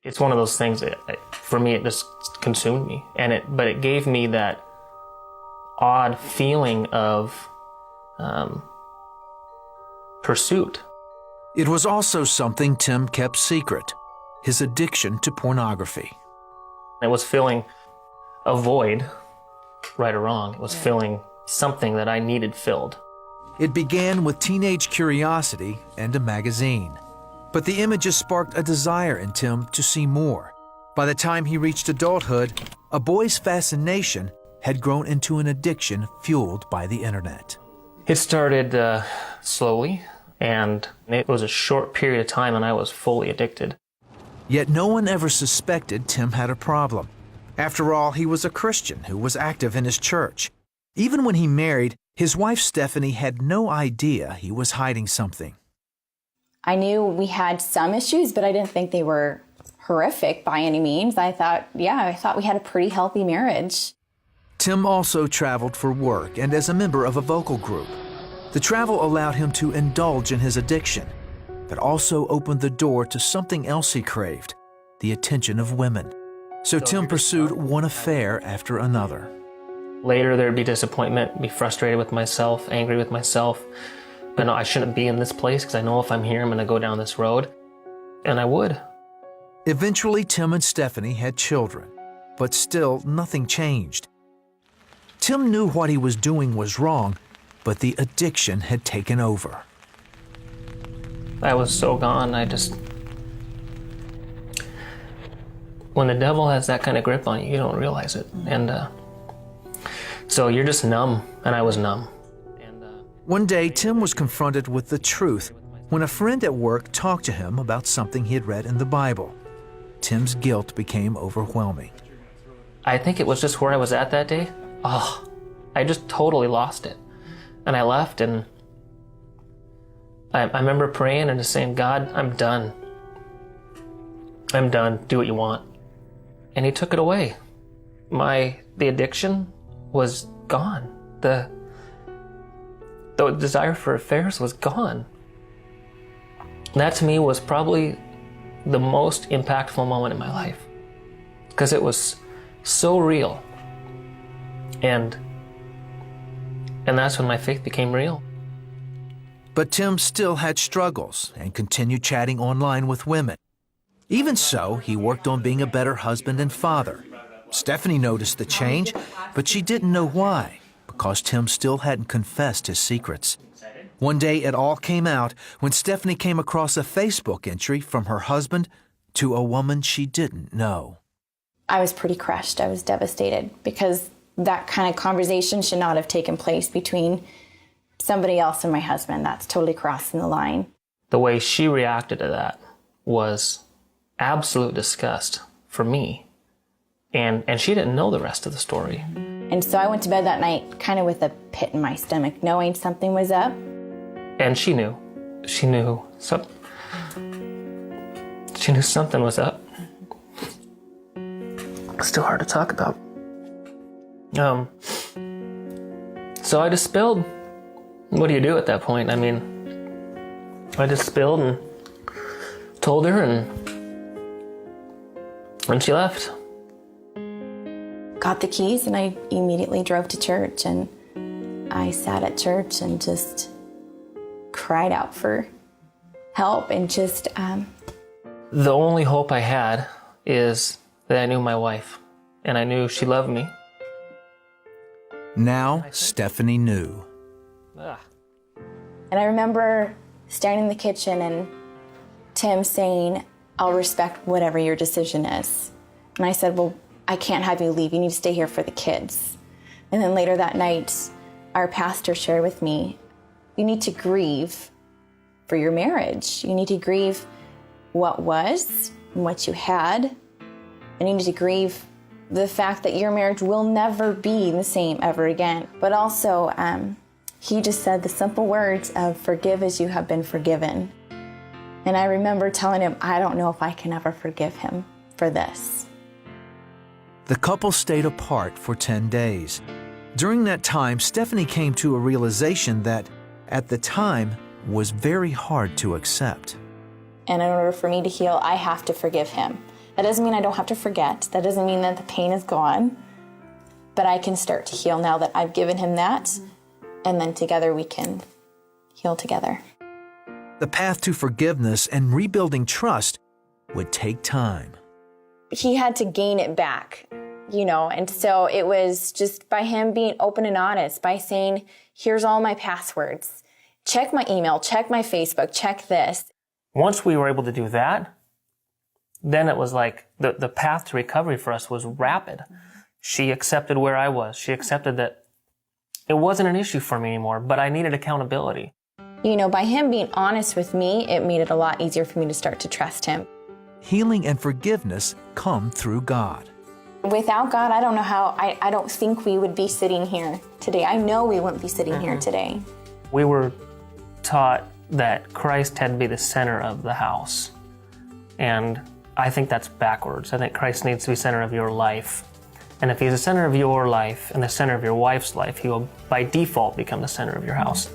It's one of those things that, for me, it just consumed me. But it gave me that odd feeling of pursuit. It was also something Tim kept secret, his addiction to pornography. It was filling a void, right or wrong. It was filling something that I needed filled. It began with teenage curiosity and a magazine. But the images sparked a desire in Tim to see more. By the time he reached adulthood, a boy's fascination had grown into an addiction fueled by the internet. It started slowly, and it was a short period of time and I was fully addicted. Yet no one ever suspected Tim had a problem. After all, he was a Christian who was active in his church. Even when he married, his wife Stephanie had no idea he was hiding something. I knew we had some issues, but I didn't think they were horrific by any means. I thought we had a pretty healthy marriage. Tim also traveled for work and as a member of a vocal group. The travel allowed him to indulge in his addiction, but also opened the door to something else he craved, the attention of women. So Tim pursued one affair after another. Later there'd be disappointment, be frustrated with myself, angry with myself. But no, I shouldn't be in this place because I know if I'm here, I'm going to go down this road. And I would. Eventually, Tim and Stephanie had children, but still nothing changed. Tim knew what he was doing was wrong, but the addiction had taken over. I was so gone, when the devil has that kind of grip on you, you don't realize it. And so you're just numb, and I was numb. One day, Tim was confronted with the truth when a friend at work talked to him about something he had read in the Bible. Tim's guilt became overwhelming. I think it was just where I was at that day. I just totally lost it. And I left, and I remember praying and just saying, God, I'm done. I'm done. Do what you want. And he took it away. The addiction was gone. The desire for affairs was gone. That to me was probably the most impactful moment in my life, because it was so real. And that's when my faith became real. But Tim still had struggles and continued chatting online with women. Even so, he worked on being a better husband and father. Stephanie noticed the change, but she didn't know why, because Tim still hadn't confessed his secrets. One day it all came out when Stephanie came across a Facebook entry from her husband to a woman she didn't know. I was pretty crushed. I was devastated because that kind of conversation should not have taken place between somebody else and my husband. That's totally crossing the line. The way she reacted to that was absolute disgust for me. And she didn't know the rest of the story. And so I went to bed that night kind of with a pit in my stomach, knowing something was up. And she knew. She knew something was up. It's still hard to talk about. So I just spilled. What do you do at that point? I mean, I just spilled and told her, and she left. Got the keys, and I immediately drove to church, and I sat at church and just cried out for help, and just The only hope I had is that I knew my wife, and I knew she loved me. Now Stephanie knew. And I remember standing in the kitchen and Tim saying, I'll respect whatever your decision is. And I said, well, I can't have you leave. You need to stay here for the kids. And then later that night, our pastor shared with me, you need to grieve for your marriage. You need to grieve what was and what you had. And you need to grieve the fact that your marriage will never be the same ever again. But also, he just said the simple words of forgive as you have been forgiven. And I remember telling him, I don't know if I can ever forgive him for this. The couple stayed apart for 10 days. During that time, Stephanie came to a realization that, at the time, was very hard to accept. And in order for me to heal, I have to forgive him. That doesn't mean I don't have to forget. That doesn't mean that the pain is gone. But I can start to heal now that I've given him that. And then together we can heal together. The path to forgiveness and rebuilding trust would take time. He had to gain it back, you know, and so it was just by him being open and honest, by saying, here's all my passwords. Check my email, check my Facebook, check this. Once we were able to do that, then it was like the path to recovery for us was rapid. She accepted where I was. She accepted that it wasn't an issue for me anymore, but I needed accountability. You know, by him being honest with me, it made it a lot easier for me to start to trust him. Healing and forgiveness come through God. Without God, I don't know how, I don't think we would be sitting here today. I know we wouldn't be sitting here today. We were taught that Christ had to be the center of the house. And I think that's backwards. I think Christ needs to be center of your life. And if he's the center of your life and the center of your wife's life, he will by default become the center of your house.